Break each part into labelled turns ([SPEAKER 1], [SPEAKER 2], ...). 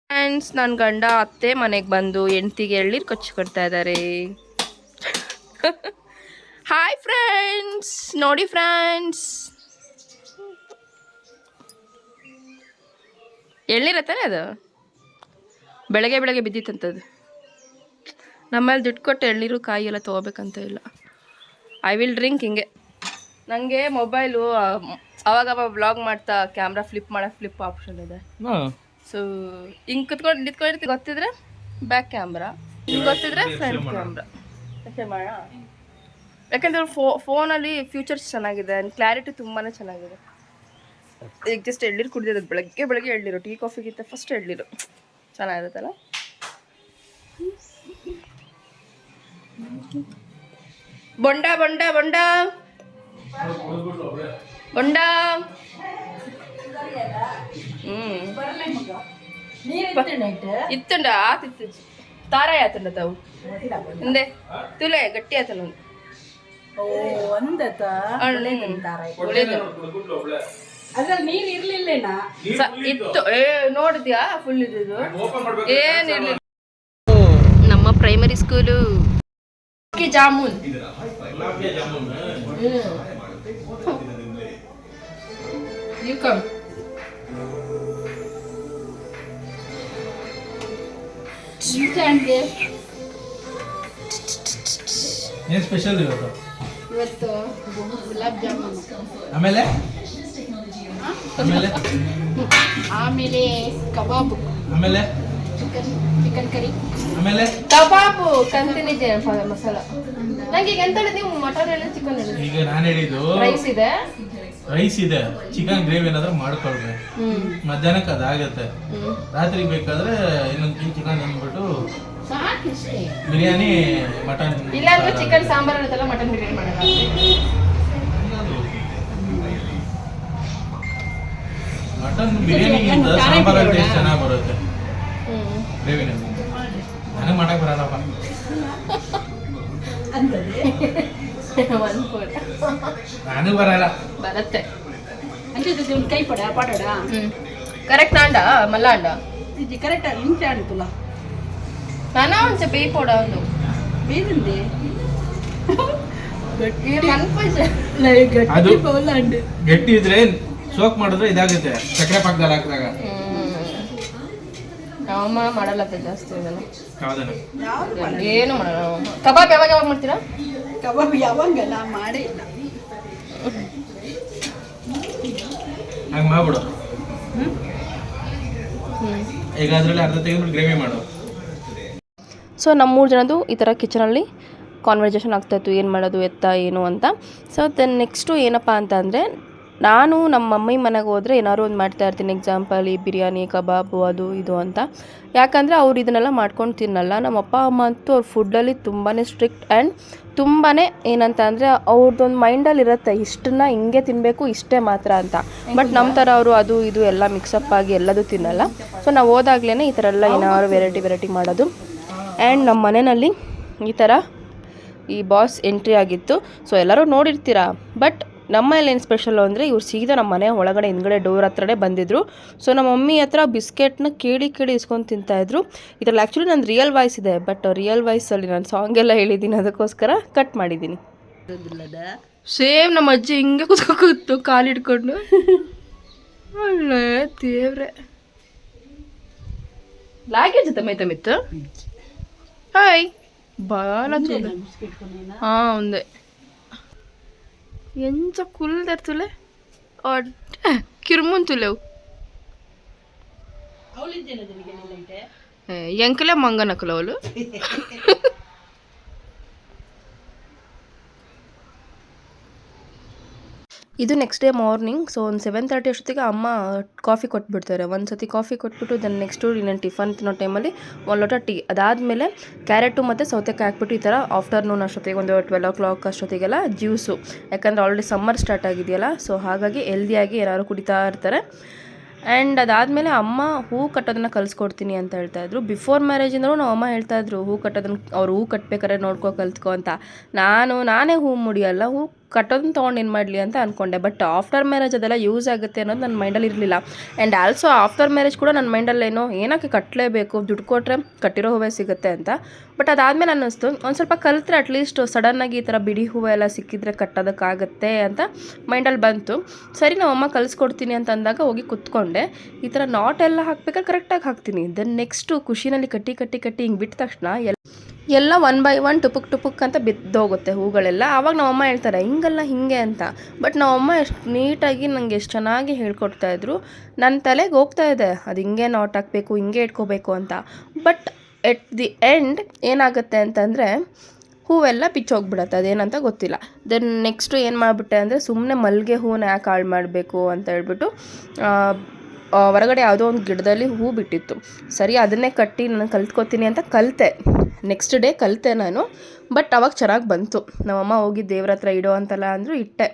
[SPEAKER 1] Friends, ನನ್ನ ಗಂಡ ಅತ್ತೆ ಮನೆಗೆ ಬಂದು ಹೆಂಡ್ತಿಗೆ ಎಳ್ನೀರು ಕೊಡ್ತಾ ಇದ್ದಾರೆ. ಹಾಯ್ ಫ್ರೆಂಡ್ಸ್, ನೋಡಿ ಫ್ರೆಂಡ್ಸ್, ಎಳ್ನೀರು ತಾನೆ ಅದು ಬೆಳಗ್ಗೆ ಬೆಳಗ್ಗೆ ಬಿದ್ದಿತ್ತಂತದ್ದು. ನಮ್ಮಲ್ಲಿ ದುಡ್ಡು ಕೊಟ್ಟು ಎಳ್ನೀರು ಕಾಯಿ ಎಲ್ಲ ತೊಗೋಬೇಕಂತ ಇಲ್ಲ. I will drink. ಹಿಂಗೆ ನನಗೆ ಮೊಬೈಲು ಅವಾಗವಾಗ ವ್ಲಾಗ್ ಮಾಡ್ತಾ ಕ್ಯಾಮ್ರಾ ಫ್ಲಿಪ್ ಆಪ್ಷನ್ ಇದೆ. ಸೊ ಹಿಂಗೆ ನಿಂತ್ಕೊಂಡಿರ್ತೀವಿ, ಗೊತ್ತಿದ್ರೆ ಬ್ಯಾಕ್ ಕ್ಯಾಮ್ರಾ, ಹಿಂಗೆ ಗೊತ್ತಿದ್ರೆ ಫ್ರಂಟ್ ಕ್ಯಾಮ್ರಾ. ಯಾಕಂದ್ರೆ ಫೋನಲ್ಲಿ ಫ್ಯೂಚರ್ಸ್ ಚೆನ್ನಾಗಿದೆ, ಕ್ಲಾರಿಟಿ ತುಂಬಾ ಚೆನ್ನಾಗಿದೆ. ಈಗ ಜಸ್ಟ್ ಎಳ್ನೀರು ಕುಡಿದಿದ್ದು, ಬೆಳಗ್ಗೆ ಎಳ್ನೀರು, ಟೀ ಕಾಫಿಗಿಂತ ಫಸ್ಟ್ ಎಳ್ನೀರು ಚೆನ್ನಾಗಿರುತ್ತಲ್ಲ. ಬೊಂಡ ಬೊಂಡ ಬೊಂಡ ಬೊಂಡ. ಇತ್ತುಂಡ ಆತಿತ್ತು ತಾರಾಯ ಆತುಂಡ ತಾವು ಹಿಂದೆ ತುಲೆ ಗಟ್ಟಿ ಆತ ನೋಡಿ. ಇತ್ತು ನೋಡಿದ್ಯಾ ಫುಲ್ ಇದ್ದು ಏನಿರ್ಲಿಲ್ಲ. ನಮ್ಮ primary school jamun. You come.
[SPEAKER 2] ಏನು ಸ್ಪೆಷಲ್ ಇವತ್ತು?
[SPEAKER 3] ಗುಲಾಬ್ ಜಾಮೂನ್,
[SPEAKER 2] ಆಮೇಲೆ
[SPEAKER 3] ಆಮೇಲೆ ಕಬಾಬ್,
[SPEAKER 2] ಆಮೇಲೆ
[SPEAKER 3] ಚಿಕನ್ ಕರಿ,
[SPEAKER 2] ಆಮೇಲೆ
[SPEAKER 1] ಕಬಾಬು ಕಂತಿನಿದೆ ಮಸಾಲ. ನಂಗೆ ಈಗ ಎಂತ ಹೇಳಿದ್ವಿ, ಮಟನ್ ಹೇಳಿ ಚಿಕನ್ ಹೇಳಿ.
[SPEAKER 2] ಈಗ ನಾನು ಹೇಳಿದ್ದು ರೈಸ್ ಇದೆ, ಚಿಕನ್ ಗ್ರೇವಿ ಏನಾದ್ರೂ ಮಾಡ್ಕೊಳ್ರಿ. ಮಧ್ಯಾಹ್ನಕ್ಕೆ ಅದಾಗತ್ತೆ. ರಾತ್ರಿಗೆ ಬೇಕಾದ್ರೆ ಇನ್ನೊಂದು ಚಿಕನ್ ಅಂದ್ಬಿಟ್ಟು ಬಿರಿಯಾನಿ, ಮಟನ್.
[SPEAKER 1] ಇಲ್ಲಾಂದ್ರೆ ಚಿಕನ್ ಸಾಂಬಾರ್ ಇರುತ್ತಲ್ಲ, ಮಟನ್ ಬಿರಿಯಾನಿ ಮಾಡೋಣ.
[SPEAKER 2] ಮಟನ್ ಬಿರಿಯಾನಿಗಿಂತ ಸಾಂಬಾರ್ ಟೇಸ್ಟ್ ಚೆನ್ನಾಗಿ ಬರುತ್ತೆ. ಗ್ರೇವಿನ ನನಗೆ ಮಾಡಕ್ ಬರಲ್ಲಪ್ಪ. ನನಗೆ ಬರಲ್ಲ.
[SPEAKER 1] ಬರುತ್ತೆ
[SPEAKER 3] ಕೈ ಪಡ ಪಾಡೋಡ
[SPEAKER 1] ಕರೆಕ್ಟ್ ಆಂಡ ಮಲ್ಲ ಆಂಡ
[SPEAKER 3] ఇది కరెక్ట్ ఇంచే అడుగుతున్నా
[SPEAKER 1] నానా ఉంచే బే పోడ ಒಂದು
[SPEAKER 3] ಬೇದಂದೆ
[SPEAKER 2] ಅದು ಗಟ್ಟಿ ಇದ್ರೆ ಸೋಕ್ ಮಾಡಿದ್ರೆ ಇದಾಗುತ್ತೆ. ಸಕ್ಕರೆ ಪಾಕದಲ್ಲಿ ಹಾಕಿದಾಗ
[SPEAKER 1] ಅಮ್ಮ ಮಾಡಲ್ಲ ಜಾಸ್ತಿ ಇದನ್ನ.
[SPEAKER 2] ಹೌದಾ?
[SPEAKER 1] ಏನು ಮಾಡಲ್ಲ. ಕಬಾಬ್ ಯಾವಾಗ ಮಾಡ್ತೀರಾ?
[SPEAKER 3] ಕಬಾಬ್ ಯಾವಾಗ ನಾ ಮಾಡೇ ಇಲ್ಲ.
[SPEAKER 2] ಹಂಗೆ ಮಾಡ್ಬಿಡು. ಈಗ ಅದರಲ್ಲಿ ಅರ್ಧ ತೆಗೆದ್ಬಿಟ್ಟು ಗ್ರೇವಿ ಮಾಡು.
[SPEAKER 1] ಸೊ ನಮ್ಮ 3 ಜನದ್ದು ಈ ಥರ ಕಿಚನಲ್ಲಿ ಕಾನ್ವರ್ಸೇಷನ್ ಆಗ್ತಾಯಿತ್ತು, ಏನು ಮಾಡೋದು ಎತ್ತ ಏನು ಅಂತ. ಸೊ ದೆನ್ ನೆಕ್ಸ್ಟು ಏನಪ್ಪ ಅಂತ ಅಂದರೆ, ನಾನು ನಮ್ಮ ಮಮ್ಮಿ ಮನೆಗೆ ಹೋದರೆ ಏನಾದ್ರು ಒಂದು ಮಾಡ್ತಾಯಿರ್ತೀನಿ. ಎಕ್ಸಾಂಪಲ್ ಈ ಬಿರಿಯಾನಿ, ಕಬಾಬು, ಅದು ಇದು ಅಂತ. ಯಾಕಂದರೆ ಅವ್ರು ಇದನ್ನೆಲ್ಲ ಮಾಡ್ಕೊಂಡು ತಿನ್ನಲ್ಲ. ನಮ್ಮ ಅಪ್ಪ ಅಮ್ಮ ಅಂತೂ ಅವ್ರ ಫುಡ್ಡಲ್ಲಿ ತುಂಬಾ ಸ್ಟ್ರಿಕ್ಟ್ ಆ್ಯಂಡ್ ತುಂಬಾ ಏನಂತ ಅಂದರೆ ಅವ್ರದ್ದೊಂದು ಮೈಂಡಲ್ಲಿ ಇರುತ್ತೆ, ಇಷ್ಟನ್ನ ಹಿಂಗೆ ತಿನ್ನಬೇಕು, ಇಷ್ಟೇ ಮಾತ್ರ ಅಂತ. ಬಟ್ ನಮ್ಮ ಥರ ಅವರು ಅದು ಇದು ಎಲ್ಲ ಮಿಕ್ಸಪ್ ಆಗಿ ಎಲ್ಲದೂ ತಿನ್ನಲ್ಲ. ಸೊ ನಾವು ಹೋದಾಗ್ಲೇ ಈ ಥರ ಎಲ್ಲ ಏನಾದ್ರು ವೆರೈಟಿ ಮಾಡೋದು. ಆ್ಯಂಡ್ ನಮ್ಮ ಮನೆಯಲ್ಲಿ ಈ ಥರ ಈ ಬಾಸ್ ಎಂಟ್ರಿ ಆಗಿತ್ತು. ಸೊ ಎಲ್ಲರೂ ನೋಡಿರ್ತೀರಾ. ಬಟ್ ನಮ್ಮಲ್ಲಿ ಏನು ಸ್ಪೆಷಲ್ಲು ಅಂದರೆ, ಇವ್ರು ಸೀದಾ ನಮ್ಮ ಮನೆ ಒಳಗಡೆ ಹಿಂದ್ಗಡೆ ಡೋರ್ ಹತ್ರನೇ ಬಂದಿದ್ದರು. ಸೊ ನಮ್ಮ ಮಮ್ಮಿ ಹತ್ರ ಬಿಸ್ಕೆಟ್ನ ಕೇಳಿ ಇಸ್ಕೊಂಡು ತಿಂತಾಯಿದ್ರು. ಇದರಲ್ಲಿ ಆ್ಯಕ್ಚುಲಿ ನನ್ನ ರಿಯಲ್ ವಾಯ್ಸ್ ಇದೆ, ಬಟ್ ರಿಯಲ್ ವಾಯ್ಸಲ್ಲಿ ನಾನು ಸಾಂಗ್ ಎಲ್ಲ ಹೇಳಿದ್ದೀನಿ, ಅದಕ್ಕೋಸ್ಕರ ಕಟ್ ಮಾಡಿದ್ದೀನಿ. ಸೇಮ್ ನಮ್ಮ ಅಜ್ಜಿ ಹಿಂಗೆ ಕೂತ್ಕೊಂಡು ಕಾಲಿಡ್ಕೊಂಡು ಒಳ್ಳೆ ದೇವ್ರೆ ಲಾಗೇಜ್ ತಮಿತ್ತು. ಹಾಯ್ ಬಾಳ ఉంది ఎంత కుల్ తెరుతులే కిరుముంతులేవు ಎಂಕಲೆ ಮಂಗನಕಲವಳು. ಇದು ನೆಕ್ಸ್ಟ್ ಡೇ ಮಾರ್ನಿಂಗ್. ಸೊ ಒಂದು 7:30 ಅಷ್ಟೊತ್ತಿಗೆ ಅಮ್ಮ ಕಾಫಿ ಕೊಟ್ಬಿಡ್ತಾರೆ. ಒಂದು ಸತಿ ಕಾಫಿ ಕೊಟ್ಬಿಟ್ಟು ದೆನ್ ನೆಕ್ಸ್ಟು ಇನ್ನೊಂದು ಟಿಫನ್ ತಿನ್ನೋ ಟೈಮಲ್ಲಿ ಒಂದು ಲೋಟ ಟೀ. ಅದಾದಮೇಲೆ ಕ್ಯಾರೆಟು ಮತ್ತು ಸೌತೆಕಾಯಿ ಹಾಕ್ಬಿಟ್ಟು ಈ ಥರ ಆಫ್ಟರ್ನೂನ್ ಅಷ್ಟೊತ್ತಿಗೆ ಒಂದು 12 o'clock ಅಷ್ಟೊತ್ತಿಗೆಲ್ಲ ಜ್ಯೂಸು. ಯಾಕಂದರೆ ಆಲ್ರೆಡಿ ಸಮ್ಮರ್ ಸ್ಟಾರ್ಟ್ ಆಗಿದೆಯಲ್ಲ, ಸೊ ಹಾಗಾಗಿ ಹೆಲ್ದಿಯಾಗಿ ಏನಾದ್ರು ಕುಡಿತಾ ಇರ್ತಾರೆ. ಆ್ಯಂಡ್ ಅದಾದಮೇಲೆ ಅಮ್ಮ ಹೂ ಕಟ್ಟೋದನ್ನು ಕಲಿಸ್ಕೊಡ್ತೀನಿ ಅಂತ ಹೇಳ್ತಾಯಿದ್ರು. ಬಿಫೋರ್ ಮ್ಯಾರೇಜಿಂದಲೂ ನಾವು ಅಮ್ಮ ಹೇಳ್ತಾಯಿದ್ರು ಹೂ ಕಟ್ಟೋದನ್ನು, ಅವ್ರು ಹೂ ಕಟ್ಟಬೇಕಾದ್ರೆ ನೋಡ್ಕೊ ಕಲ್ತ್ಕೊ ಅಂತ. ನಾನೇ ಹೂ ಮುಡಿಯಲ್ಲ, ಹೂ ಕಟ್ಟೋದನ್ನ ತೊಗೊಂಡು ಏನು ಮಾಡಲಿ ಅಂತ ಅಂದ್ಕೊಂಡೆ. ಬಟ್ ಆಫ್ಟರ್ ಮ್ಯಾರೇಜ್ ಅದೆಲ್ಲ ಯೂಸ್ ಆಗುತ್ತೆ ಅನ್ನೋದು ನನ್ನ ಮೈಂಡಲ್ಲಿ ಇರಲಿಲ್ಲ. ಆ್ಯಂಡ್ ಆಲ್ಸೋ ಆಫ್ಟರ್ ಮ್ಯಾರೇಜ್ ಕೂಡ ನನ್ನ ಮೈಂಡಲ್ಲೇನೋ ಏನಕ್ಕೆ ಕಟ್ಟಲೇಬೇಕು, ದುಡ್ಡು ಕೊಟ್ಟರೆ ಕಟ್ಟಿರೋ ಹೂವೇ ಸಿಗುತ್ತೆ ಅಂತ. ಬಟ್ ಅದಾದಮೇಲೆ ಅನ್ನಿಸ್ತು ಒಂದು ಸ್ವಲ್ಪ ಕಲಿತ್ರೆ ಅಟ್ಲೀಸ್ಟ್ ಸಡನ್ನಾಗಿ ಈ ಥರ ಬಿಡಿ ಹೂವು ಎಲ್ಲ ಸಿಕ್ಕಿದ್ರೆ ಕಟ್ಟೋದಕ್ಕಾಗತ್ತೆ ಅಂತ ಮೈಂಡಲ್ಲಿ ಬಂತು. ಸರಿ ನಮ್ಮಮ್ಮ ಕಲಿಸ್ಕೊಡ್ತೀನಿ ಅಂತ ಅಂದಾಗ ಹೋಗಿ ಕುತ್ಕೊಂಡೆ. ಈ ಥರ ನಾಟ್ ಎಲ್ಲ ಹಾಕ್ಬೇಕಾದ್ರೆ ಕರೆಕ್ಟಾಗಿ ಹಾಕ್ತೀನಿ. ದೆನ್ ನೆಕ್ಸ್ಟು ಖುಷಿನಲ್ಲಿ ಕಟ್ಟಿ ಹಿಂಗೆ ಬಿಟ್ಟ ತಕ್ಷಣ ಎಲ್ಲ 1 by 1 ಟುಪುಕ್ ಅಂತ ಬಿದ್ದೋಗುತ್ತೆ ಹೂಗಳೆಲ್ಲ. ಆವಾಗ ನಮ್ಮಮ್ಮ ಹೇಳ್ತಾರೆ ಹಿಂಗಲ್ಲ ಹಿಂಗೆ ಅಂತ. ಬಟ್ ನಮ್ಮಮ್ಮ ಎಷ್ಟು ನೀಟಾಗಿ ನನಗೆ ಎಷ್ಟು ಚೆನ್ನಾಗಿ ಹೇಳ್ಕೊಡ್ತಾಯಿದ್ರು. ನನ್ನ ತಲೆಗೆ ಹೋಗ್ತಾ ಇದೆ ಅದು ಹಿಂಗೆ ನಾಟ್ ಹಾಕಬೇಕು, ಹಿಂಗೆ ಇಟ್ಕೋಬೇಕು ಅಂತ. ಬಟ್ ಎಟ್ ದಿ ಎಂಡ್ ಏನಾಗುತ್ತೆ ಅಂತಂದರೆ ಹೂವೆಲ್ಲ ಬಿಚ್ಚೋಗ್ಬಿಡತ್ತೆ, ಅದೇನಂತ ಗೊತ್ತಿಲ್ಲ. ದೆನ್ ನೆಕ್ಸ್ಟು ಏನು ಮಾಡಿಬಿಟ್ಟೆ ಅಂದರೆ ಸುಮ್ಮನೆ ಮಲ್ಲಿಗೆ ಹೂವನ್ನ ಯಾಕೆ ಹಾಳು ಮಾಡಬೇಕು ಅಂತ ಹೇಳ್ಬಿಟ್ಟು ಹೊರಗಡೆ ಯಾವುದೋ ಒಂದು ಗಿಡದಲ್ಲಿ ಹೂ ಬಿಟ್ಟಿತ್ತು. ಸರಿ ಅದನ್ನೇ ಕಟ್ಟಿ ನಾನು ಕಲ್ತ್ಕೊತೀನಿ ಅಂತ ಕಲಿತೆ. ನೆಕ್ಸ್ಟ್ ಡೇ ಕಲಿತೆ ನಾನು. ಬಟ್ ಅವಾಗ ಚೆನ್ನಾಗಿ ಬಂತು. ನಮ್ಮಮ್ಮ ಹೋಗಿ ದೇವ್ರ ಹತ್ರ ಇಡೋ ಅಂತಲ್ಲ ಅಂದರು, ಇಟ್ಟೆ.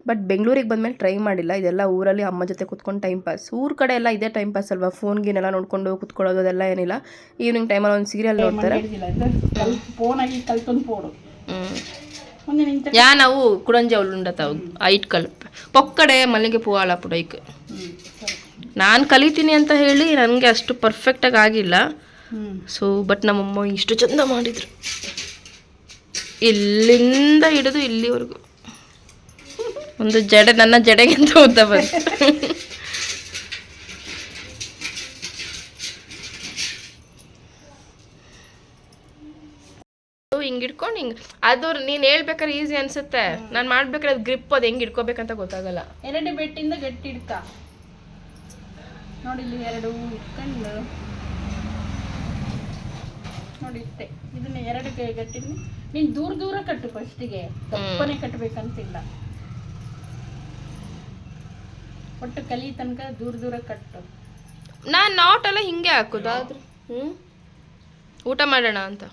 [SPEAKER 1] ಬಟ್ ಬೆಂಗಳೂರಿಗೆ ಬಂದಮೇಲೆ ಟ್ರೈ ಮಾಡಿಲ್ಲ. ಇದೆಲ್ಲ ಊರಲ್ಲಿ ಅಮ್ಮ ಜೊತೆ ಕುತ್ಕೊಂಡು ಟೈಮ್ ಪಾಸ್. ಊರ ಕಡೆ ಎಲ್ಲ ಇದೇ ಟೈಮ್ ಪಾಸ್ ಅಲ್ವಾ, ಫೋನ್ಗಿನೆಲ್ಲ ನೋಡ್ಕೊಂಡು ಕುತ್ಕೊಳ್ಳೋದು ಅದೆಲ್ಲ ಏನಿಲ್ಲ. ಈವ್ನಿಂಗ್ ಟೈಮಲ್ಲಿ ಒಂದು ಸೀರಿಯಲ್ ನೋಡ್ತಾರೆ.
[SPEAKER 3] ಫೋನಾಗಿ ಕಲ್ತೊಂದು ಪೋಡು
[SPEAKER 1] ಯಾ ನಾವು ಕುಡಂಜಿ ಅವಳು ಉಂಡತಾವು ಐಟ್ ಕಲ್ಪ್ ಪೊಕ್ಕಡೆ ಮಲ್ಲಿಗೆ ಪೂವಾಳ ಪುಡೈಕ್. ನಾನು ಕಲಿತೀನಿ ಅಂತ ಹೇಳಿ ನನಗೆ ಅಷ್ಟು ಪರ್ಫೆಕ್ಟಾಗಿ ಆಗಿಲ್ಲ. ಸೊ ಬಟ್ ನಮ್ಮಮ್ಮ ಇಷ್ಟು ಚಂದ ಮಾಡಿದರು, ಇಲ್ಲಿಂದ ಹಿಡಿದು ಇಲ್ಲಿವರೆಗೂ ಒಂದು ಜಡೆ, ನನ್ನ ಜಡೆಗಿಂತ ಉದ್ದ ಬಂತು. ಹಿಂಗೆ ಇಟ್ಕೊಂಡು ಹಿಂಗೆ ಅದು ನೀನು ಹೇಳ್ಬೇಕಾದ್ರೆ ಈಸಿ ಅನ್ಸುತ್ತೆ. ನಾನು ಮಾಡ್ಬೇಕಾದ್ರೆ ಅದು ಗ್ರಿಪ್ ಅದು ಹೆಂಗೆ ಇಟ್ಕೋಬೇಕಂತ ಗೊತ್ತಾಗಲ್ಲ.
[SPEAKER 3] 2 ಬೆಟ್ಟಿಂದ ಗಟ್ಟಿ ಇಡ್ಕ ನೋಡಿ, ಇಲ್ಲಿ 2 ಇಟ್ಕೊಂಡು ನೋಡಿ ಇಷ್ಟೇ. ಇದನ್ನ 2 ಗಟ್ಟಿನ ನೀನು ದೂರ ಕಟ್ಟು ಫಸ್ಟಿಗೆ, ತಪ್ಪನೆ ಕಟ್ಟಬೇಕಂತಿಲ್ಲ. ಒಟ್ಟು ಕಲಿ ತನಕ ದೂರ ಕಟ್ಟು.
[SPEAKER 1] ನಾನು ನಾಟ್ ಎಲ್ಲ ಹಿಂಗೆ ಹಾಕೋದು ಆದ್ರೆ ಊಟ ಮಾಡೋಣ ಅಂತ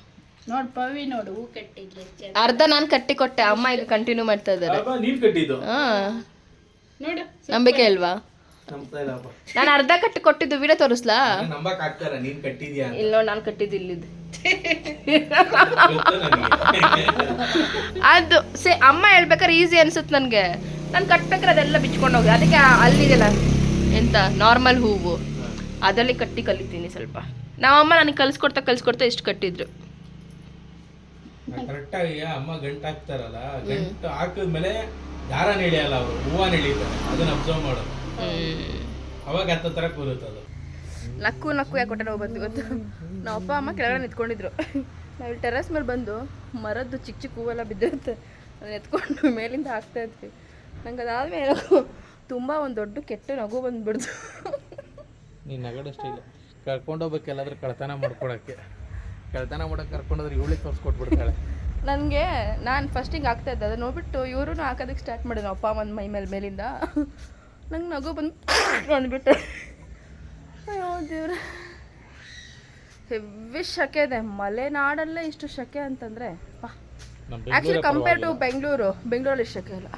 [SPEAKER 3] ನೋಡ್ ಪವಿ ನೋಡು ಹೂ ಕಟ್ಟಿದ್ರೆ
[SPEAKER 1] ಅರ್ಧ ನಾನು ಕಟ್ಟಿ ಕೊಟ್ಟೆ. ಅಮ್ಮ ಈಗ ಕಂಟಿನ್ಯೂ ಮಾಡ್ತಾ ಇದ್ದಾರೆ.
[SPEAKER 3] ನೋಡು
[SPEAKER 1] ನಂಬಿಕೆ ಅಲ್ವಾ? ನಾನು ಅರ್ಧ ಕಟ್ಟಿ ಕೊಟ್ಟಿದ್ದು ವಿಡಿಯೋ ತೋರಿಸ್ಲಾ? ಇಲ್ಲ ನೋಡಿ, ನಾನು ಕಟ್ಟಿದ್ದು ಇಲ್ಲಿದ್ದು. ಅದು ಅಮ್ಮ ಹೇಳ್ಬೇಕಾದ್ರೆ ಈಸಿ ಅನ್ಸುತ್ತೆ ನನಗೆ. ನಾನು ಕಟ್ಬೇಕಾದ್ರೆ ಅದೆಲ್ಲ ಬಿಚ್ಕೊಂಡು ಹೋಗಿ, ಅದಕ್ಕೆ ಅಲ್ಲಿದೆಲ್ಲ ಎಂತ ನಾರ್ಮಲ್ ಹೂವು ಅದರಲ್ಲಿ ಕಟ್ಟಿ ಕಲಿತೀನಿ ಸ್ವಲ್ಪ. ನಾವಮ್ಮ ನನಗೆ ಕಲಿಸ್ಕೊಡ್ತಾ ಇಷ್ಟು ಕಟ್ಟಿದ್ರು.
[SPEAKER 2] ಕರೆಕ್ಟಾಗಿ ಅಮ್ಮ ಗಂಟು ಹಾಕ್ತಾರಲ್ಲ, ಗಂಟು ಹಾಕಿದ್ಮೇಲೆ ದಾರ ನೆಳಿಯಲ್ಲ, ಅವರು ಹೂವ ನೆಳಿತಾರೆ. ಅದನ್ನ ಅಬ್ಸರ್ವ್ ಮಾಡೋದು, ಅವಾಗ ಹತ್ತ ತರ ಕೂರುತ್ತೆ ಅದು.
[SPEAKER 1] ನಕ್ಕು ಯಾಕೆ ಕೊಟ್ಟೆ ನಾವು ಬಂದು ಗೊತ್ತು. ನಾವು ಅಪ್ಪ ಅಮ್ಮ ಕೆಳಗಡೆ ನಿಂತ್ಕೊಂಡಿದ್ರು. ನಾವು ಟೆರಸ್ ಮೇಲೆ ಬಂದು ಮರದ್ದು ಚಿಕ್ಕ ಹೂವೆಲ್ಲ ಬಿದ್ದಿರುತ್ತೆ, ಅದನ್ನ ಎತ್ಕೊಂಡು ಮೇಲಿಂದ ಹಾಕ್ತಾ ಇದ್ವಿ. ನಂಗೆ ಅದಾದ್ಮೇಲೆ ತುಂಬ ಒಂದು ದೊಡ್ಡ ಕೆಟ್ಟ ನಗು ಬಂದ್ಬಿಡ್ತು.
[SPEAKER 2] ನೀನು ನಗಡಷ್ಟೇ ಇಲ್ಲ, ಕರ್ಕೊಂಡೋಗ್ಬೇಕು ಎಲ್ಲಾದ್ರೂ ಕಳ್ತನ ಮಾಡ್ಕೊಳಕ್ಕೆ. ಕಳ್ತನ ಮಾಡೋಕೆ ಕರ್ಕೊಂಡೋದ್ರೆ ಇವಳಿಗೆ ತೋರಿಸ್ಕೊಟ್ಬಿಡ್ತಾಳೆ.
[SPEAKER 1] ನನಗೆ ನಾನು ಫಸ್ಟ್ ಹಿಂಗೆ ಆಗ್ತಾ ಇದ್ದೆ, ಅದನ್ನ ನೋಡ್ಬಿಟ್ಟು ಇವರು ಹಾಕೋದಕ್ಕೆ ಸ್ಟಾರ್ಟ್ ಮಾಡಿದ್ರು ಅಪ್ಪ ಒಂದು ಮೈ ಮೇಲಿಂದ. ನಂಗೆ ನಗು ಬಂದು ಅಂದ್ಬಿಟ್ಟು ಅಯ್ಯೋ ದೇವ್ರ, ಹೆವಿ ಶಕೆ ಇದೆ. ಮಲೆನಾಡಲ್ಲೇ ಇಷ್ಟು ಶಕೆ ಅಂತಂದರೆ ಆ್ಯಕ್ಚುಲಿ ಕಂಪೇರ್ ಟು ಬೆಂಗಳೂರಲ್ಲಿ ಶಕೆ ಇಲ್ಲ,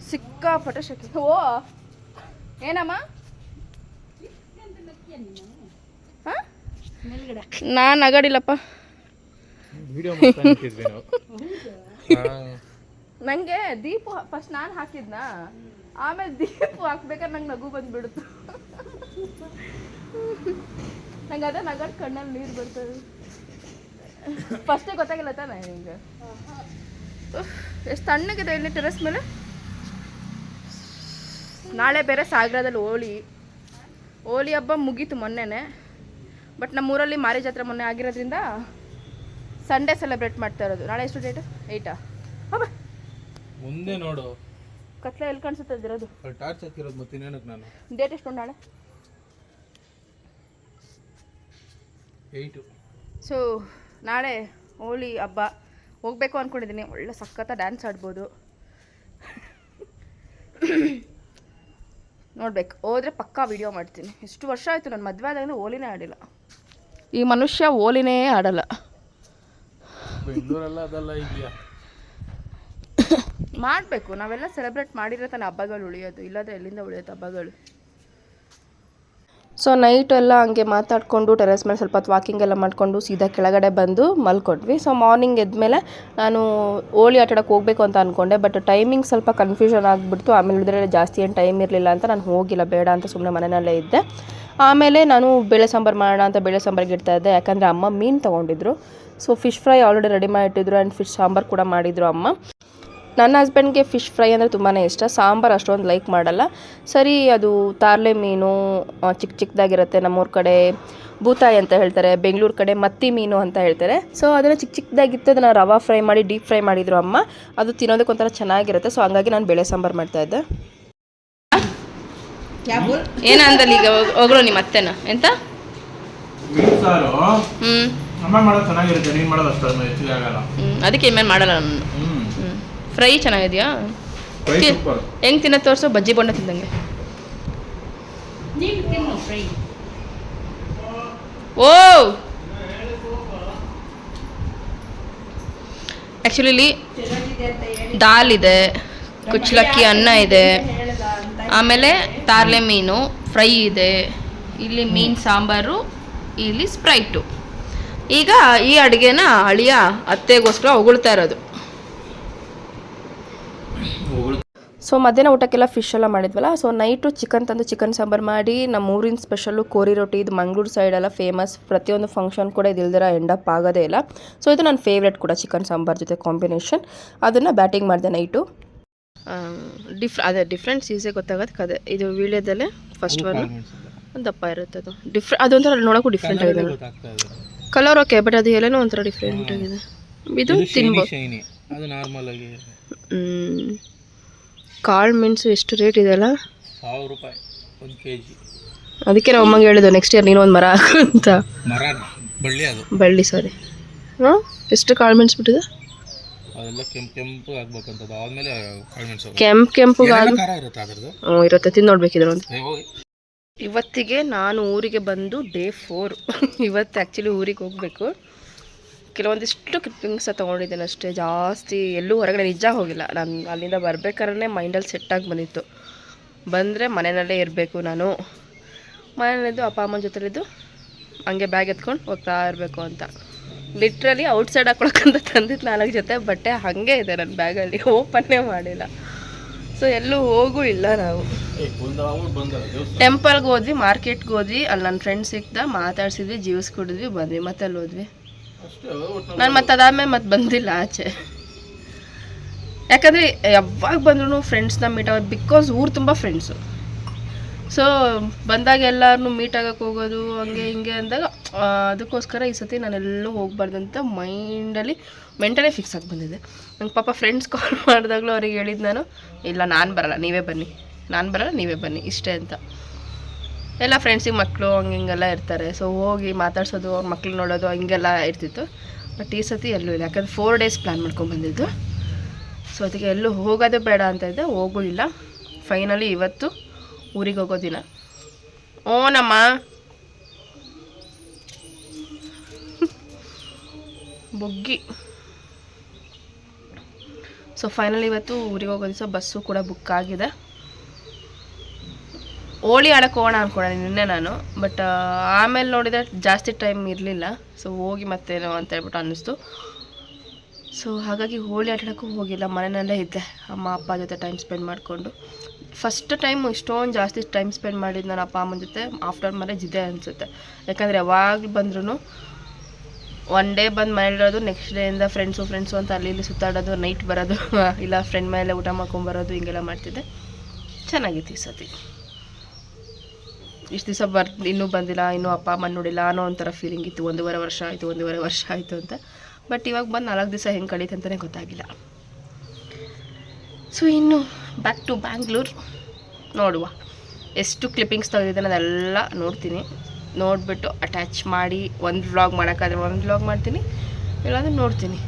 [SPEAKER 1] ಸಿಕ್ಕಾಪಟ್ಟೆ ಶಕೆ. ಓ ಏನಮ್ಮ ಹಾಂ, ನಾನು ನಗಾಡಿಲ್ಲಪ್ಪ. ನನಗೆ ದೀಪ ಫಸ್ಟ್ ನಾನು ಹಾಕಿದ್ನ, ಆಮೇಲೆ ದೀಪ ಹಾಕ್ಬೇಕಾದ್ರೆ ನಂಗೆ ನಗು ಬಂದುಬಿಡ್ತು. ನಂಗೆ ಅದೇ ನಗಡ್ ಕಣ್ಣಲ್ಲಿ ನೀರು ಬರ್ತದೆ. ಫಸ್ಟೇ ಗೊತ್ತಾಗಿಲ್ಲ ತಾನೆ ನಿಂಗೆ? ಎಷ್ಟು ತಣ್ಣಗಿದೆ ಇಲ್ಲಿ ಟೆರಸ್ ಮೇಲೆ. ನಾಳೆ ಬೇರೆ ಸಾಗರದಲ್ಲಿ ಹೋಳಿ ಹಬ್ಬ ಮುಗೀತು ಮೊನ್ನೆನೆ. ಬಟ್ ನಮ್ಮೂರಲ್ಲಿ ಮಾರಿ ಜಾತ್ರೆ ಮೊನ್ನೆ ಆಗಿರೋದ್ರಿಂದ ಸಂಡೇ ಸೆಲೆಬ್ರೇಟ್ ಮಾಡ್ತಾ ಇರೋದು. ನಾಳೆ ಎಷ್ಟು ಡೇಟ್? 8 ಅಬ್ಬ
[SPEAKER 2] ಮುಂದೆ ನೋಡು,
[SPEAKER 1] ಕತ್ಲೆ ಎಲ್ಲಿ ಕಾಣಿಸುತ್ತೆ ಇರೋದು?
[SPEAKER 2] ಟಾರ್ಚ್ ಹಾಕಿರೋದು ಮತ್ತೆ ಇನ್ನೇನಕ್ಕೆ ನಾನು.
[SPEAKER 1] ಡೇಟ್ ಎಷ್ಟು ನಾಳೆ?
[SPEAKER 2] 8.
[SPEAKER 1] ಸೊ ನಾಳೆ ಹೋಳಿ ಹಬ್ಬ ಹೋಗಬೇಕು ಅಂದ್ಕೊಂಡಿದ್ದೀನಿ. ಒಳ್ಳೆ ಸಖತ್ತ ಡ್ಯಾನ್ಸ್ ಆಡ್ಬೋದು. ನೋಡ್ಬೇಕು, ಹೋದರೆ ಪಕ್ಕಾ ವಿಡಿಯೋ ಮಾಡ್ತೀನಿ. ಎಷ್ಟು ವರ್ಷ ಆಯಿತು ನನ್ನ ಮದುವೆ ಆದಾಗಿಂದ ಹೋಲಿನೇ ಆಡಿಲ್ಲ. ಈ ಮನುಷ್ಯ ಹೋಲಿನೇ ಆಡಲ್ಲ.
[SPEAKER 2] ಬೆಂಗಳೂರೆಲ್ಲ ಅದೆಲ್ಲ ಇದೆಯಾ?
[SPEAKER 1] ಮಾಡಬೇಕು, ನಾವೆಲ್ಲ ಸೆಲೆಬ್ರೇಟ್ ಮಾಡಿರೋ ತಾನೆ ಹಬ್ಬಗಳು ಉಳಿಯೋದು. ಇಲ್ಲಾಂದರೆ ಎಲ್ಲಿಂದ ಉಳಿಯೋದು ಹಬ್ಬಗಳು? ಸೊ ನೈಟ್ ಎಲ್ಲ ಹಂಗೆ ಮಾತಾಡಿಕೊಂಡು ಟೆರೆಸ್ ಮೇಲೆ ಸ್ವಲ್ಪ ಹೊತ್ತು ವಾಕಿಂಗ್ ಎಲ್ಲ ಮಾಡಿಕೊಂಡು ಸೀದಾ ಕೆಳಗಡೆ ಬಂದು ಮಲ್ಕೊಂಡ್ವಿ. ಸೊ ಮಾರ್ನಿಂಗ್ ಎದ್ಮೇಲೆ ನಾನು ಹೋಳಿ ಆಟಾಡೋಕ್ಕೆ ಹೋಗಬೇಕು ಅಂತ ಅಂದ್ಕೊಂಡೆ, ಬಟ್ ಟೈಮಿಂಗ್ ಸ್ವಲ್ಪ ಕನ್ಫ್ಯೂಷನ್ ಆಗಿಬಿಡ್ತು. ಆಮೇಲೆ ಹೇಳಿದ್ರೆ ಜಾಸ್ತಿ ಏನು ಟೈಮ್ ಇರಲಿಲ್ಲ ಅಂತ ನಾನು ಹೋಗಿಲ್ಲ, ಬೇಡ ಅಂತ ಸುಮ್ಮನೆ ಮನೆಯಲ್ಲೇ ಇದ್ದೆ. ಆಮೇಲೆ ನಾನು ಬೇಳೆ ಸಾಂಬಾರು ಮಾಡೋಣ ಅಂತ ಬೇಳೆ ಸಾಂಬಾರಿಗೆ ಇಡ್ತಾ ಇದ್ದೆ, ಯಾಕಂದರೆ ಅಮ್ಮ ಮೀನು ತೊಗೊಂಡಿದ್ರು. So fish fry already ready ಮಾಡಿಟ್ಟಿದ್ರು ಆ್ಯಂಡ್ ಫಿಶ್ ಸಾಂಬಾರು ಕೂಡ ಮಾಡಿದರು ಅಮ್ಮ. ನನ್ನ ಹಸ್ಬೆಂಡ್ಗೆ ಫಿಶ್ ಫ್ರೈ ಅಂದರೆ ತುಂಬಾ ಇಷ್ಟ, ಸಾಂಬಾರು ಅಷ್ಟೊಂದು ಲೈಕ್ ಮಾಡಲ್ಲ. ಸರಿ, ಅದು ತಾರ್ಲೆ ಮೀನು ಚಿಕ್ಕ ಚಿಕ್ಕದಾಗಿರುತ್ತೆ, ನಮ್ಮೂರ ಕಡೆ ಬೂತಾಯಿ ಅಂತ ಹೇಳ್ತಾರೆ, ಬೆಂಗಳೂರು ಕಡೆ ಮತ್ತಿ ಮೀನು ಅಂತ ಹೇಳ್ತಾರೆ. ಸೊ ಅದನ್ನು ಚಿಕ್ಕ ಚಿಕ್ಕದಾಗಿತ್ತು, ಅದನ್ನು ರವಾ ಫ್ರೈ ಮಾಡಿ ಡೀಪ್ ಫ್ರೈ ಮಾಡಿದರು ಅಮ್ಮ. ಅದು ತಿನ್ನೋದಕ್ಕೆ ಒಂಥರ ಚೆನ್ನಾಗಿರುತ್ತೆ. ಸೊ ಹಂಗಾಗಿ ನಾನು ಬೇಳೆ ಸಾಂಬಾರು ಮಾಡ್ತಾಯಿದ್ದೆ. ಏನಂದಲ್ಲಿ ಈಗ ಹೋಗ್ರು ನಿಮ್ಮ ಅತ್ತೆನ ಎಂತ
[SPEAKER 2] ಸಾರು ಅಮ್ಮ ಮಾಡೋದು ಚೆನ್ನಾಗಿರುತ್ತೆ, ನೀನು ಮಾಡೋದು ಅಷ್ಟು ಹೆಚ್ಚಿಗೆ ಆಗಲ್ಲ.
[SPEAKER 1] ಅದಕ್ಕೆ ಇನ್ಮೇಲೆ ಮಾಡಲ್ಲ ನಾನು. ಫ್ರೈ ಚೆನ್ನಾಗಿದೆಯಾ? ಹೆಂಗೆ ತಿನ್ನೋ ತೋರಿಸು, ಬಜ್ಜಿ ಬೋಂಡ ತಿಂದಂಗೆ.
[SPEAKER 3] ನೀನು ತಿನ್ನು ಫ್ರೈ.
[SPEAKER 1] ಓ ಆ್ಯಕ್ಚುಲಿ ದಾಲ್ ಇದೆ, ಕುಚ್ಚಲಕ್ಕಿ ಅನ್ನ ಇದೆ, ಆಮೇಲೆ ತಾರ್ಲೆ ಮೀನು ಫ್ರೈ ಇದೆ, ಇಲ್ಲಿ ಮೀನು ಸಾಂಬಾರು, ಇಲ್ಲಿ ಸ್ಪ್ರೈಟು. ಈಗ ಈ ಅಡುಗೆನ ಅಳಿಯ ಅತ್ತೆಗೋಸ್ಕರ ಹೊಗಳ್ತಾ ಇರೋದು. ಸೊ ಮಧ್ಯಾಹ್ನ ಊಟಕ್ಕೆಲ್ಲ ಫಿಶ್ ಎಲ್ಲ ಮಾಡಿದ್ವಲ್ಲ, ಸೊ ನೈಟು ಚಿಕನ್ ತಂದು ಚಿಕನ್ ಸಾಂಬಾರು ಮಾಡಿ, ನಮ್ಮ ಊರಿನ ಸ್ಪೆಷಲ್ಲು ಕೋರಿ ರೊಟ್ಟಿ. ಇದು ಮಂಗಳೂರು ಸೈಡೆಲ್ಲ ಫೇಮಸ್, ಪ್ರತಿಯೊಂದು ಫಂಕ್ಷನ್ ಕೂಡ ಇದಿಲ್ದಿರ ಎಂಡಪ್ ಆಗೋದೇ ಇಲ್ಲ. ಸೊ ಇದು ನನ್ನ ಫೇವ್ರೆಟ್ ಕೂಡ, ಚಿಕನ್ ಸಾಂಬಾರು ಜೊತೆ ಕಾಂಬಿನೇಷನ್. ಅದನ್ನು ಬ್ಯಾಟಿಂಗ್ ಮಾಡಿದೆ ನೈಟು. ಅದೇ ಡಿಫ್ರೆನ್ಸ್ ಈಸಿಯಾಗಿ ಗೊತ್ತಾಗೋದಕ್ಕೆ ಅದೇ ಇದು ವೀಳ್ಯದಲ್ಲೇ ಫಸ್ಟ್ ಒನ್ ದಪ್ಪ ಇರುತ್ತೆ. ಅದು ಅದೊಂಥರ ನೋಡೋಕ್ಕೂ ಡಿಫ್ರೆಂಟ್ ಆಗಿದೆ, ಕಲರ್ ಓಕೆ, ಬಟ್ ಅದು ಎಲ್ಲನೂ ಒಂಥರ ಡಿಫ್ರೆಂಟ್ ಆಗಿದೆ. ಇದು ತಿನ್ಬೋದು.
[SPEAKER 2] ಅದು ನಾರ್ಮಲ್ ಆಗಿ
[SPEAKER 1] ಕಾಳು ಮೆಣಸು ಎಷ್ಟು ರೇಟ್ ಇದೆಯಲ್ಲ,
[SPEAKER 2] 1000 ರೂಪಾಯಿ 1 kg.
[SPEAKER 1] ಅದಕ್ಕೆ ನಾವು ಅಮ್ಮಂಗೆ ಹೇಳಿದ್ದು ನೆಕ್ಸ್ಟ್ ಇಯರ್ ನೀನು ಒಂದು ಮರ ಹಾಕು ಅಂತ.
[SPEAKER 2] ಮರ ಬಳ್ಳಿ, ಅದು
[SPEAKER 1] ಬಳ್ಳಿ ಸಾರಿ. ಹಾಂ, ಎಷ್ಟು ಕಾಳು ಮೆಣಸು ಬಿಟ್ಟಿದೆ?
[SPEAKER 2] ಅದೆಲ್ಲ ಕೆಂಪು ಆಗ್ಬೇಕಂತದ್ದು, ಆದ್ಮೇಲೆ ಕಾಳು ಮೆಣಸು
[SPEAKER 1] ಕೆಂಪು
[SPEAKER 2] ಇರುತ್ತೆ ಅದ್ರದ್ದು.
[SPEAKER 1] ಇರುತ್ತೆ, ತಿಂದು ನೋಡ್ಬೇಕಿದ್ರು ಅಂತ. ಇವತ್ತಿಗೆ ನಾನು ಊರಿಗೆ ಬಂದು ಡೇ 4. ಇವತ್ತು ಆ್ಯಕ್ಚುಲಿ ಊರಿಗೆ ಹೋಗಬೇಕು. ಕೆಲವೊಂದಿಷ್ಟು ಕ್ಲಿಪ್ಪಿಂಗ್ಸ ತೊಗೊಂಡಿದ್ದೇನೆ ಅಷ್ಟೇ, ಜಾಸ್ತಿ ಎಲ್ಲೂ ಹೊರಗಡೆ ನಿಜ ಹೋಗಿಲ್ಲ. ನಾನು ಅಲ್ಲಿಂದ ಬರ್ಬೇಕಾದ್ರೆ ಮೈಂಡಲ್ಲಿ ಸೆಟ್ಟಾಗಿ ಬಂದಿತ್ತು, ಬಂದರೆ ಮನೆಯಲ್ಲೇ ಇರಬೇಕು ನಾನು, ಮನೆಯಲ್ಲಿದ್ದು ಅಪ್ಪ ಅಮ್ಮನ ಜೊತೆಲಿದ್ದು ಹಂಗೆ ಬ್ಯಾಗ್ ಎತ್ಕೊಂಡು ಹೋಗ್ತಾ ಇರಬೇಕು ಅಂತ. ಲಿಟ್ರಲಿ ಔಟ್ಸೈಡ್ ಹಾಕ್ಕೊಳಕ್ಕಂತ ತಂದಿದ್ದು 4 ಜೊತೆ ಬಟ್ಟೆ ಹಾಗೆ ಇದೆ ನನ್ನ ಬ್ಯಾಗಲ್ಲಿ, ಓಪನ್ನೇ ಮಾಡಿಲ್ಲ. ಸೊ ಎಲ್ಲೂ ಹೋಗೂ ಇಲ್ಲ. ನಾವು ಟೆಂಪಲ್ಗೆ ಹೋದ್ವಿ, ಮಾರ್ಕೆಟ್ಗೆ ಹೋದ್ವಿ, ಅಲ್ಲಿ ನನ್ನ ಫ್ರೆಂಡ್ಸ್ ಸಿಕ್ತ ಮಾತಾಡ್ಸಿದ್ವಿ, ಜ್ಯೂಸ್ ಕುಡಿದ್ವಿ, ಬಂದ್ವಿ, ಮತ್ತೆ ಅಲ್ಲಿ ಹೋದ್ವಿ. ನಾನು ಮತ್ತೆ ಅದಾದ್ಮೇಲೆ ಮತ್ತೆ ಬಂದಿಲ್ಲ ಆಚೆ, ಯಾಕಂದರೆ ಯಾವಾಗ ಬಂದ್ರೂ ಫ್ರೆಂಡ್ಸ್ನ ಮೀಟ್ ಆಗೋದು, ಬಿಕಾಸ್ ಊರು ತುಂಬ ಫ್ರೆಂಡ್ಸು. ಸೊ ಬಂದಾಗ ಎಲ್ಲರೂ ಮೀಟ್ ಆಗೋಕ್ಕೆ ಹೋಗೋದು ಹಂಗೆ ಹಿಂಗೆ ಅಂದಾಗ ಅದಕ್ಕೋಸ್ಕರ ಈ ಸತಿ ನಾನೆಲ್ಲೂ ಹೋಗ್ಬಾರ್ದಂತ ಮೈಂಡಲ್ಲಿ ಮೆಂಟಲಿ ಫಿಕ್ಸ್ ಆಗಿ ಬಂದಿದ್ದೆ. ನಂಗೆ ಪಾಪ ಫ್ರೆಂಡ್ಸ್ ಕಾಲ್ ಮಾಡಿದಾಗಲೂ ಅವ್ರಿಗೆ ಹೇಳಿದ್ದು ನಾನು, ಇಲ್ಲ ನಾನು ಬರಲ್ಲ ನೀವೇ ಬನ್ನಿ, ನಾನು ಬರಲ್ಲ ನೀವೇ ಬನ್ನಿ ಇಷ್ಟೇ ಅಂತ. ಎಲ್ಲ ಫ್ರೆಂಡ್ಸಿಗೆ ಮಕ್ಕಳು ಹಂಗೆ ಹಿಂಗೆಲ್ಲ ಇರ್ತಾರೆ, ಸೊ ಹೋಗಿ ಮಾತಾಡ್ಸೋದು, ಅವ್ರ ಮಕ್ಳು ನೋಡೋದು ಹಿಂಗೆಲ್ಲ ಇರ್ತಿತ್ತು. ಬಟ್ ಈ ಸತಿ ಎಲ್ಲೂ ಇಲ್ಲ, ಯಾಕಂದ್ರೆ 4 days ಪ್ಲ್ಯಾನ್ ಮಾಡ್ಕೊಂಡ್ಬಂದಿದ್ದು. ಸೊ ಅದಕ್ಕೆ ಎಲ್ಲೂ ಹೋಗೋದೇ ಬೇಡ ಅಂತ ಇದ್ದೆ, ಹೋಗೂ ಇಲ್ಲ. ಫೈನಲಿ ಇವತ್ತು ಊರಿಗೆ ಹೋಗೋ ದಿನ. ಓನಮ್ಮ ಬುಗ್ಗಿ. ಸೊ ಫೈನಲಿ ಇವತ್ತು ಊರಿಗೆ ಹೋಗೋ ದಿವಸ ಬಸ್ಸು ಕೂಡ ಬುಕ್ ಆಗಿದೆ. ಹೋಳಿ ಆಡೋಕ್ಕೆ ಹೋಗೋಣ ಅಂದ್ಕೊಂಡೆ ನಿನ್ನೆ ನಾನು, ಬಟ್ ಆಮೇಲೆ ನೋಡಿದರೆ ಜಾಸ್ತಿ ಟೈಮ್ ಇರಲಿಲ್ಲ. ಸೊ ಹೋಗಿ ಮತ್ತೇನೋ ಅಂತ ಹೇಳ್ಬಿಟ್ಟು ಅನ್ನಿಸ್ತು. ಸೊ ಹಾಗಾಗಿ ಹೋಳಿ ಆಟಾಡೋಕ್ಕೂ ಹೋಗಿಲ್ಲ, ಮನೆಯಲ್ಲೇ ಇದ್ದೆ ಅಮ್ಮ ಅಪ್ಪ ಜೊತೆ ಟೈಮ್ ಸ್ಪೆಂಡ್ ಮಾಡಿಕೊಂಡು. ಫಸ್ಟ್ ಟೈಮ್ ಇಷ್ಟೊಂದು ಜಾಸ್ತಿ ಟೈಮ್ ಸ್ಪೆಂಡ್ ಮಾಡಿದ್ದು ನಾನು ಅಪ್ಪ ಅಮ್ಮನ ಜೊತೆ ಆಫ್ಟರ್ ಮ್ಯಾರೇಜ್ ಇದೆ ಅನಿಸುತ್ತೆ. ಯಾಕಂದರೆ ಯಾವಾಗಲೂ ಬಂದ್ರೂ ಒನ್ ಡೇ ಬಂದು ಮನೇಲಿರೋದು, ನೆಕ್ಸ್ಟ್ ಡೇಯಿಂದ ಫ್ರೆಂಡ್ಸು ಅಂತ ಅಲ್ಲಿ ಇಲ್ಲಿ ಸುತ್ತಾಡೋದು, ನೈಟ್ ಬರೋದು, ಇಲ್ಲ ಫ್ರೆಂಡ್ ಮೇಲೆ ಊಟ ಮಾಡ್ಕೊಂಬರೋದು, ಹಿಂಗೆಲ್ಲ ಮಾಡ್ತಿದ್ದೆ. ಚೆನ್ನಾಗಿತ್ತು ಈ ಸತಿ. ಇಷ್ಟು ದಿವಸ ಇನ್ನೂ ಬಂದಿಲ್ಲ, ಇನ್ನೂ ಅಪ್ಪ ಅಮ್ಮ ನೋಡಿಲ್ಲ ಅನ್ನೋ ಒಂಥರ ಫೀಲಿಂಗ್ ಇತ್ತು. 1.5 ವರ್ಷ ಆಯಿತು ಅಂತ. ಬಟ್ ಇವಾಗ ಬಂದು 4 ದಿವಸ ಹೆಂಗೆ ಕಳೀತು ಅಂತಲೇ ಗೊತ್ತಾಗಿಲ್ಲ. ಸೊ ಇನ್ನು ಬ್ಯಾಕ್ ಟು ಬ್ಯಾಂಗ್ಳೂರ್ ನೋಡುವ. ಎಷ್ಟು ಕ್ಲಿಪ್ಪಿಂಗ್ಸ್ ತೆಗೆದಿದ್ದೇನೆ ಅದೆಲ್ಲ ನೋಡ್ತೀನಿ, ನೋಡಿಬಿಟ್ಟು ಅಟ್ಯಾಚ್ ಮಾಡಿ ಒಂದು ವ್ಲಾಗ್ ಮಾಡೋಕ್ಕಾದ್ರೆ ಒಂದು ವ್ಲಾಗ್ ಮಾಡ್ತೀನಿ, ಇಲ್ಲಾಂದ್ರೆ ನೋಡ್ತೀನಿ.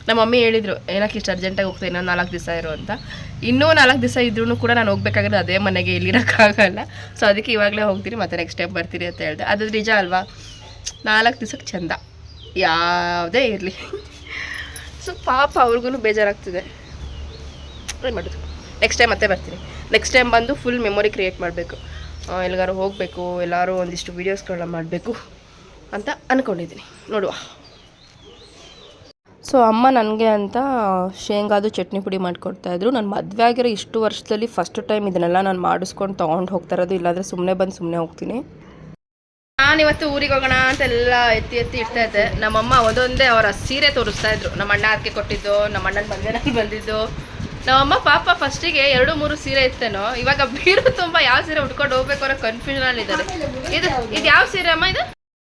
[SPEAKER 1] ನಮ್ಮ ಮಮ್ಮಿ ಹೇಳಿದರು, ಏನಕ್ಕೆ ಇಷ್ಟು ಅರ್ಜೆಂಟಾಗಿ ಹೋಗ್ತೀನಿ, ಇನ್ನೂ 4 ದಿವಸ ಇರೋ ಅಂತ. ಇನ್ನೂ 4 ದಿವಸ ಇದ್ರೂ ಕೂಡ ನಾನು ಹೋಗ್ಬೇಕಾದ್ರೆ ಅದೇ ಮನೆಗೆ ಇಲ್ಲಿರೋಕ್ಕಾಗಲ್ಲ. ಸೊ ಅದಕ್ಕೆ ಇವಾಗಲೇ ಹೋಗ್ತೀನಿ, ಮತ್ತೆ ನೆಕ್ಸ್ಟ್ ಟೈಮ್ ಬರ್ತೀನಿ ಅಂತ ಹೇಳಿದೆ. ಅದು ನಿಜ ಅಲ್ವಾ, 4 ದಿವಸಕ್ಕೆ ಚೆಂದ ಯಾವುದೇ ಇರಲಿ. ಸೊ ಪಾಪ ಅವ್ರಿಗೂ ಬೇಜಾರಾಗ್ತಿದೆ, ಏನು ಮಾಡೋದು. ನೆಕ್ಸ್ಟ್ ಟೈಮ್ ಮತ್ತೆ ಬರ್ತೀನಿ. ನೆಕ್ಸ್ಟ್ ಟೈಮ್ ಬಂದು ಫುಲ್ ಮೆಮೊರಿ ಕ್ರಿಯೇಟ್ ಮಾಡಬೇಕು, ಎಲ್ಲಿಗಾರು ಹೋಗಬೇಕು, ಎಲ್ಲರೂ ಒಂದಿಷ್ಟು ವೀಡಿಯೋಸ್ಗಳನ್ನ ಮಾಡಬೇಕು ಅಂತ ಅಂದ್ಕೊಂಡಿದ್ದೀನಿ. ನೋಡುವ. ಸೊ ಅಮ್ಮ ನನಗೆ ಅಂತ ಶೇಂಗಾದು ಚಟ್ನಿ ಪುಡಿ ಮಾಡಿಕೊಡ್ತಾಯಿದ್ರು. ನಾನು ಮದುವೆ ಆಗಿರೋ ಇಷ್ಟು ವರ್ಷದಲ್ಲಿ ಫಸ್ಟ್ ಟೈಮ್ ಇದನ್ನೆಲ್ಲ ನಾನು ಮಾಡಿಸ್ಕೊಂಡು ತೊಗೊಂಡು ಹೋಗ್ತಾ ಇರೋದು, ಇಲ್ಲಾಂದರೆ ಸುಮ್ಮನೆ ಬಂದು ಸುಮ್ಮನೆ ಹೋಗ್ತೀನಿ. ನಾನಿವತ್ತು ಊರಿಗೆ ಹೋಗೋಣ ಅಂತೆಲ್ಲ ಎತ್ತಿ ಇಡ್ತಾ ಇದ್ದೆ. ನಮ್ಮಮ್ಮ ಒಂದೊಂದೇ ಅವರ ಸೀರೆ ತೋರಿಸ್ತಾ ಇದ್ರು. ನಮ್ಮ ಅಣ್ಣ ಅದಕ್ಕೆ ಕೊಟ್ಟಿದ್ದು, ನಮ್ಮ ಅಣ್ಣನ ಮದುವೆನಲ್ಲಿ ಬಂದಿದ್ದು. ನಮ್ಮಮ್ಮ ಪಾಪ ಫಸ್ಟಿಗೆ 2-3 ಸೀರೆ ಇತ್ತೇನೋ, ಇವಾಗ ಬೀರು ತುಂಬ ಯಾವ ಸೀರೆ ಉಟ್ಕೊಂಡು ಹೋಗ್ಬೇಕು ಅನ್ನೋ ಕನ್ಫ್ಯೂಷನಲ್ಲಿದ್ದಾರೆ. ಇದು ಯಾವ ಸೀರೆ ಅಮ್ಮ? ಇದು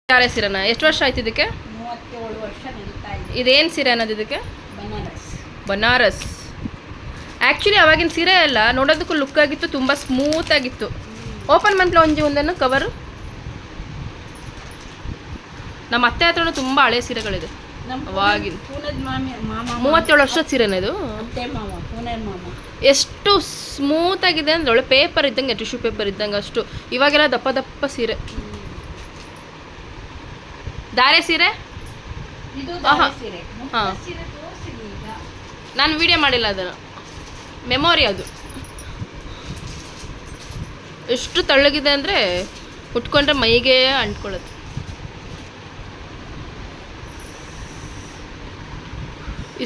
[SPEAKER 1] ಯಾರೇ ಸೀರೆನಾ? ಎಷ್ಟು ವರ್ಷ ಆಯ್ತು ಇದಕ್ಕೆ?
[SPEAKER 3] 37 ವರ್ಷ ನಡೀತಾ ಇದೆ.
[SPEAKER 1] ಇದೇನು ಸೀರೆ ಅನ್ನೋದು ಇದಕ್ಕೆ? ಬನಾರಸ್. ಆ್ಯಕ್ಚುಲಿ ಅವಾಗಿನ ಸೀರೆ ಎಲ್ಲ ನೋಡೋದಕ್ಕೂ ಲುಕ್ ಆಗಿತ್ತು, ತುಂಬ ಸ್ಮೂತ್ ಆಗಿತ್ತು. ಓಪನ್ ಮಂತ್ಲಿ ಒಂದನ್ನು ಕವರು. ನಮ್ಮ ಅತ್ತೆ ಹತ್ರನೂ ತುಂಬ ಹಳೆ ಸೀರೆಗಳಿದೆ ಅವಾಗಿನ. 37 ವರ್ಷದ ಸೀರೆನ ಇದು. ಎಷ್ಟು ಸ್ಮೂತ್ ಆಗಿದೆ ಅಂದ್ರೆ ಒಳ್ಳೆ ಪೇಪರ್ ಇದ್ದಂಗೆ, ಟಿಶ್ಯೂ ಪೇಪರ್ ಇದ್ದಂಗೆ ಅಷ್ಟು. ಇವಾಗೆಲ್ಲ ದಪ್ಪ ದಪ್ಪ ಸೀರೆ. ದಾರೆ ಸೀರೆ. ಹಾಂ, ನಾನು ವಿಡಿಯೋ ಮಾಡಿಲ್ಲ ಅದನ್ನು, ಮೆಮೊರಿ ಅದು. ಎಷ್ಟು ತಳ್ಳಗಿದೆ ಅಂದರೆ ಉಟ್ಕೊಂಡ್ರೆ ಮೈಗೆ ಅಂಟ್ಕೊಳ್ಳುತ್ತೆ.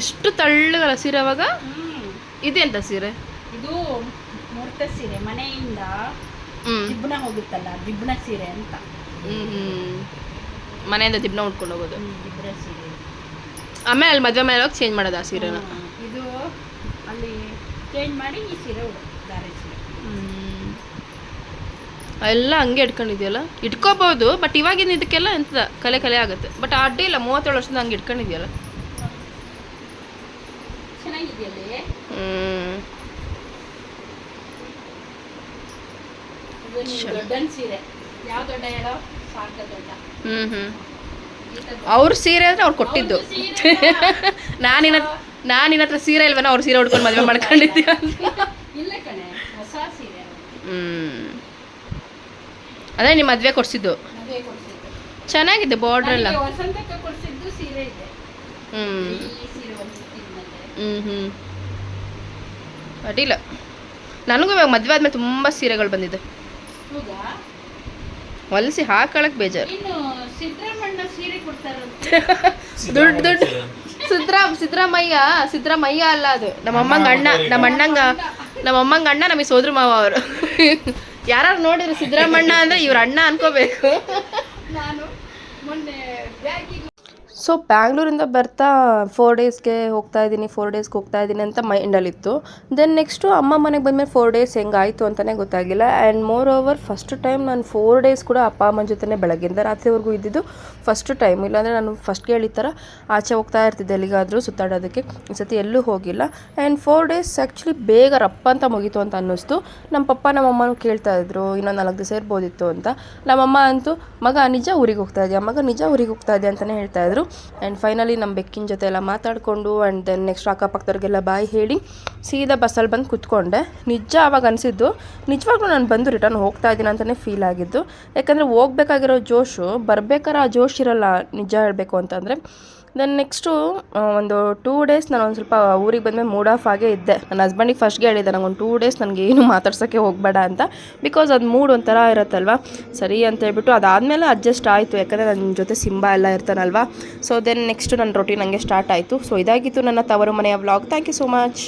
[SPEAKER 1] ಇಷ್ಟು ತಳ್ಳಗಲ್ಲ ಸೀರೆ ಅವಾಗ. ಇದೆಂತ ಸೀರೆ?
[SPEAKER 3] ಇದು ಮುಹೂರ್ತ ಸೀರೆ, ಮನೆಯಿಂದ ದಿಬ್ಬಣ ಹೋಗುತ್ತಲ್ಲ, ದಿಬ್ಬಣ ಸೀರೆ ಅಂತ.
[SPEAKER 1] ಮನೆಯಿಂದ ದಿಬ್ಬಣ ಉಟ್ಕೊಂಡು ಹೋಗೋದು.
[SPEAKER 3] ದಿಬ್ಬಣ ಸೀರೆ.
[SPEAKER 1] ಆಮೇಲೆ ಅಲ್ಲಿ ಮದುವೆ ಮೇಲೆ ಹೋಗಿ ಚೇಂಜ್ ಮಾಡೋದು ಆ ಸೀರೆನ.
[SPEAKER 3] ಇದು ಅಲ್ಲಿ ಚೇಂಜ್ ಮಾಡಿ ಈ ಸೀರೆ ದಾರೆ ಸೀರೆ.
[SPEAKER 1] ಎಲ್ಲ ಹಂಗೆ ಇಟ್ಕೊಂಡಿದ್ಯಲ್ಲ. ಇಟ್ಕೋಬಹುದು, ಬಟ್ ಇವಾಗಿನ ಇದಕ್ಕೆಲ್ಲ ಎಂತ ಕಲೆ ಆಗುತ್ತೆ. ಬಟ್ ಅಡ್ಡಿ ಇಲ್ಲ, 37 ವರ್ಷದಿಂದ ಹಂಗೆ ಇಟ್ಕೊಂಡಿದ್ಯಲ್ಲ.
[SPEAKER 3] ಚೆನ್ನಾಗಿದೆಯಲ್ಲೇ. ದೊಡ್ಡ ಸೀರೆ ಯಾವ ದೊಡ್ಡ ಹೇಳೋ? ಸಾಕ ದೊಡ್ಡ.
[SPEAKER 1] ಅವ್ರ ಸೀರೆ ಅಂದ್ರೆ ಅವ್ರು ಕೊಟ್ಟಿದ್ದು. ನಾನಿನ ಹತ್ರ ಸೀರೆ ಇಲ್ವೇನೋ, ಅವ್ರ ಸೀರೆ ಉಟ್ಕೊಂಡು ಮದುವೆ ಮಾಡ್ಕೊಂಡಿದ್ದೀಯ?
[SPEAKER 3] ಇಲ್ಲ ಕಣೆ, ಹೊಸ ಸೀರೆ.
[SPEAKER 1] ಅದೇ ನಿಮ್ಮ ಮದುವೆ ಕೊಡ್ಸಿದ್ದು. ಚೆನ್ನಾಗಿದೆ ಬಾರ್ಡರ್ ಎಲ್ಲ.
[SPEAKER 3] ವಸಂತಕ್ಕೆ ಕೊಡ್ಸಿದ್ದು ಸೀರೆ ಇದೆ.
[SPEAKER 1] ಅಡ್ಡಿಲ್ಲ. ನನಗೂ ಇವಾಗ ಮದುವೆ ಆದ್ಮೇಲೆ ತುಂಬ ಸೀರೆಗಳು ಬಂದಿದೆ. ಹೊಲಿಸಿ ಹಾಕೊಳಕ್ ಬೇಜಾರು. ದುಡ್ಡು ಸಿದ್ದರಾಮಯ್ಯ ಅಲ್ಲ ಅದು, ನಮ್ಮಮ್ಮಂಗ ಅಣ್ಣ. ನಮ್ಮಮ್ಮಂಗ ಅಣ್ಣ, ನಮಗೆ ಸೋದ್ರ ಮಾವ ಅವರು. ಯಾರು ನೋಡಿದ್ರು ಸಿದ್ದರಾಮಣ್ಣ ಅಂದರೆ ಇವ್ರ ಅಣ್ಣ ಅನ್ಕೋಬೇಕು. ಸೊ ಬ್ಯಾಂಗ್ಳೂರಿಂದ ಬರ್ತಾ 4 ಡೇಸ್ಗೆ ಹೋಗ್ತಾ ಇದ್ದೀನಿ ಅಂತ ಮೈಂಡಲ್ಲಿತ್ತು. ದೆನ್ ನೆಕ್ಸ್ಟು ಅಮ್ಮ ಮನೆಗೆ ಬಂದಮೇಲೆ 4 ಡೇಸ್ ಹೆಂಗಾಯಿತು ಅಂತಲೇ ಗೊತ್ತಾಗಿಲ್ಲ. And more over first time ನಾನು 4 ಡೇಸ್ ಕೂಡ ಅಪ್ಪ ಅಮ್ಮನ ಜೊತೆ ಬೆಳಗ್ಗೆಯಿಂದ ರಾತ್ರಿವರೆಗೂ ಇದ್ದಿದ್ದು ಫಸ್ಟ್ ಟೈಮ್. ಇಲ್ಲಾಂದರೆ ನಾನು ಫಸ್ಟ್ಗೆ ಈ ಥರ ಆಚೆ ಹೋಗ್ತಾ ಇರ್ತಿದ್ದೆ ಎಲ್ಲಿಗಾದರೂ ಸುತ್ತಾಡೋದಕ್ಕೆ. ಈ ಸತಿ ಎಲ್ಲೂ ಹೋಗಿಲ್ಲ. ಆ್ಯಂಡ್ 4 ಡೇಸ್ ಆ್ಯಕ್ಚುಲಿ ಬೇಗ ರಪ್ಪ ಅಂತ ಮುಗೀತು ಅಂತ ಅನ್ನಿಸ್ತು. ನಮ್ಮ ಪಪ್ಪ ನಮ್ಮಮ್ಮನೂ ಕೇಳ್ತಾ ಇದ್ರು ಇನ್ನೊಂದು 4 ದಿವಸ ಇರ್ಬೋದಿತ್ತು ಅಂತ. ನಮ್ಮಮ್ಮ ಅಂತೂ ಮಗ ನಿಜ ಊರಿಗೆ ಹೋಗ್ತಾ ಇದೆಯಾ ಅಂತಲೇ ಹೇಳ್ತಾಯಿದ್ರು. ಆ್ಯಂಡ್ ಫೈನಲಿ ನಮ್ಮ ಬೆಕ್ಕಿನ ಜೊತೆ ಎಲ್ಲ ಮಾತಾಡಿಕೊಂಡು ಆ್ಯಂಡ್ ದೆನ್ ನೆಕ್ಸ್ಟ್ ಅಕ್ಕಪಕ್ಕದವ್ರಿಗೆಲ್ಲ ಬಾಯ್ ಹೇಳಿ ಸೀದಾ ಬಸ್ಸಲ್ಲಿ ಬಂದು ಕೂತ್ಕೊಂಡೆ. ನಿಜ ಆವಾಗ ಅನಿಸಿದ್ದು ನಿಜವಾಗ್ಲೂ ನಾನು ಬಂದು ರಿಟರ್ನ್ ಹೋಗ್ತಾ ಇದ್ದೀನಿ ಅಂತಲೇ ಫೀಲ್ ಆಗಿದ್ದು. ಯಾಕಂದರೆ ಹೋಗ್ಬೇಕಾಗಿರೋ ಜೋಶು ಬರ್ಬೇಕಾದ್ರೆ ಆ ಜೋಶ್ ಇರೋಲ್ಲ, ನಿಜ ಹೇಳಬೇಕು ಅಂತಂದರೆ. ದೆನ್ ನೆಕ್ಸ್ಟು ಒಂದು 2 ಡೇಸ್ ನಾನು ಒಂದು ಸ್ವಲ್ಪ ಊರಿಗೆ ಬಂದಮೇಲೆ ಮೂಡ್ ಆಫ್ ಆಗೇ ಇದ್ದೆ. ನನ್ನ ಹಸ್ಬೆಂಡಿಗೆ ಫಸ್ಟ್ಗೆ ಹೇಳಿದ್ದೆ ನಂಗೆ ಒಂದು 2 ಡೇಸ್ ನನಗೇನು ಮಾತಾಡ್ಸೋಕ್ಕೆ ಹೋಗಬೇಡ ಅಂತ. ಬಿಕಾಸ್ ಅದು ಮೂಡ್ ಒಂಥರ ಇರುತ್ತಲ್ವ. ಸರಿ ಅಂತ ಹೇಳ್ಬಿಟ್ಟು ಅದಾದಮೇಲೆ ಅಡ್ಜಸ್ಟ್ ಆಯಿತು, ಯಾಕಂದರೆ ನನ್ನ ಜೊತೆ ಸಿಂಬಾ ಎಲ್ಲ ಇರ್ತಾನಲ್ವ. ಸೊ ದೆನ್ ನೆಕ್ಸ್ಟು ನನ್ನ ರೊಟೀನ್ ಹಂಗೆ ಸ್ಟಾರ್ಟ್ ಆಯಿತು. ಸೊ ಇದಾಗಿತ್ತು ನನ್ನ ತವರು ಮನೆಯ vlog. Thank you so much.